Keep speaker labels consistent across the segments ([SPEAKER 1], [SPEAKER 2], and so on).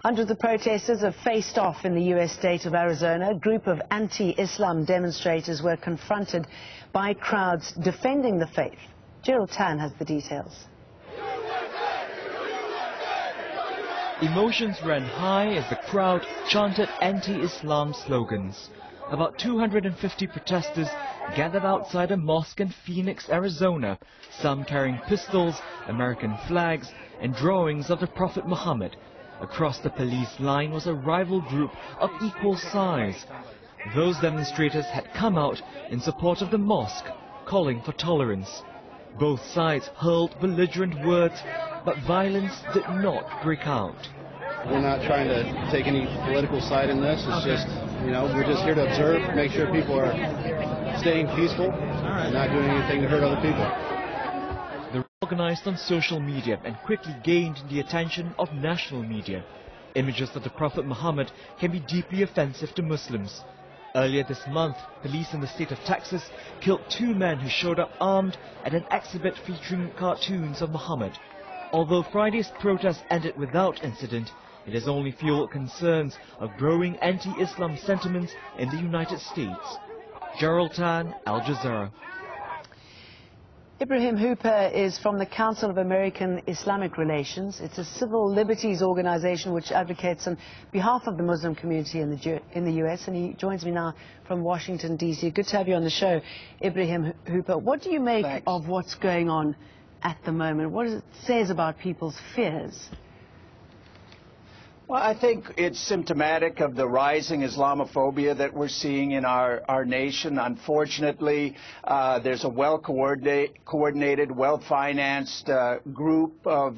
[SPEAKER 1] Hundreds of protesters have faced off in the U.S. state of Arizona. A group of anti-Islam demonstrators were confronted by crowds defending the faith. Gerald Tan has the details.
[SPEAKER 2] Emotions ran high as the crowd chanted anti-Islam slogans. About 250 protesters gathered outside a mosque in Phoenix, Arizona, some carrying pistols, American flags, and drawings of the Prophet Muhammad. Across the police line was a rival group of equal size. Those demonstrators had come out in support of the mosque, calling for tolerance. Both sides hurled belligerent words, but violence did not break out.
[SPEAKER 3] We're not trying to take any political side in this. It's just, we're just here to observe, make sure people are staying peaceful and not doing anything to hurt other people.
[SPEAKER 2] They were organized on social media and quickly gained the attention of national media. Images of the Prophet Muhammad can be deeply offensive to Muslims. Earlier this month, police in the state of Texas killed 2 men who showed up armed at an exhibit featuring cartoons of Muhammad. Although Friday's protest ended without incident, it has only fueled concerns of growing anti-Islam sentiments in the United States. Gerald Tan, Al Jazeera.
[SPEAKER 1] Ibrahim Hooper is from the Council of American-Islamic Relations. It's a civil liberties organization which advocates on behalf of the Muslim community in the U.S. And he joins me now from Washington, D.C. Good to have you on the show, Ibrahim Hooper. What do you make of what's going on at the moment? What does it say about people's fears?
[SPEAKER 4] Well, I think it's symptomatic of the rising Islamophobia that we're seeing in our nation. Unfortunately, there's a well-coordinated, well-financed group of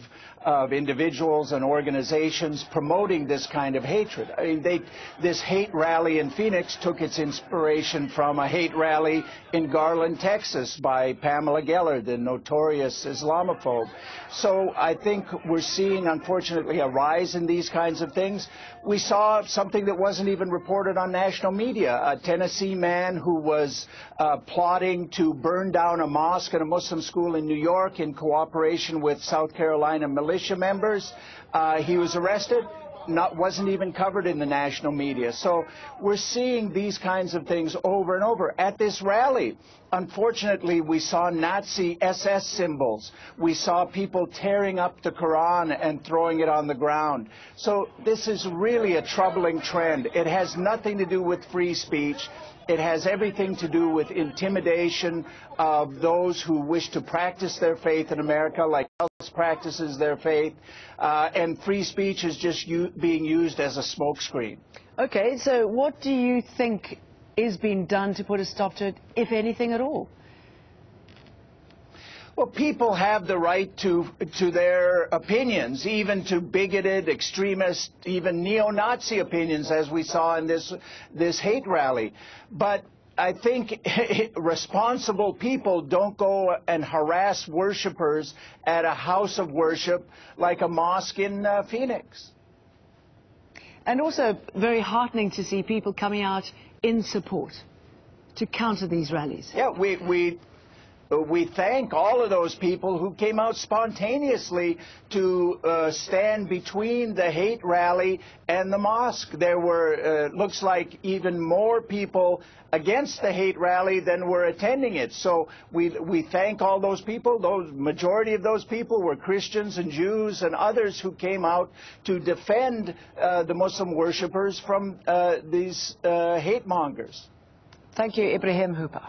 [SPEAKER 4] individuals and organizations promoting this kind of hatred. I mean, this hate rally in Phoenix took its inspiration from a hate rally in Garland, Texas by Pamela Geller, the notorious Islamophobe. So I think we're seeing, unfortunately, a rise in these kinds of things. We saw something that wasn't even reported on national media. A Tennessee man who was plotting to burn down a mosque and a Muslim school in New York in cooperation with South Carolina militia members. He was arrested. Wasn't even covered in the national media. So we're seeing these kinds of things over and over. At this rally, unfortunately, we saw Nazi SS symbols. We saw people tearing up the Quran and throwing it on the ground. So this is really a troubling trend. It has nothing to do with free speech. It has everything to do with intimidation of those who wish to practice their faith in America, like else practices their faith, and free speech is just being used as a smokescreen. Okay,
[SPEAKER 1] so what do you think is being done to put a stop to it, if anything at all?
[SPEAKER 4] Well, people have the right to their opinions, even to bigoted, extremist, even neo-Nazi opinions, as we saw in this hate rally. But I think responsible people don't go and harass worshipers at a house of worship like a mosque in Phoenix.
[SPEAKER 1] And also very heartening to see people coming out in support to counter these rallies.
[SPEAKER 4] Yeah, we thank all of those people who came out spontaneously to stand between the hate rally and the mosque. There were, looks like, even more people against the hate rally than were attending it. So we thank all those people. The majority of those people were Christians and Jews and others who came out to defend the Muslim worshippers from these hate mongers.
[SPEAKER 1] Thank you, Ibrahim Hooper.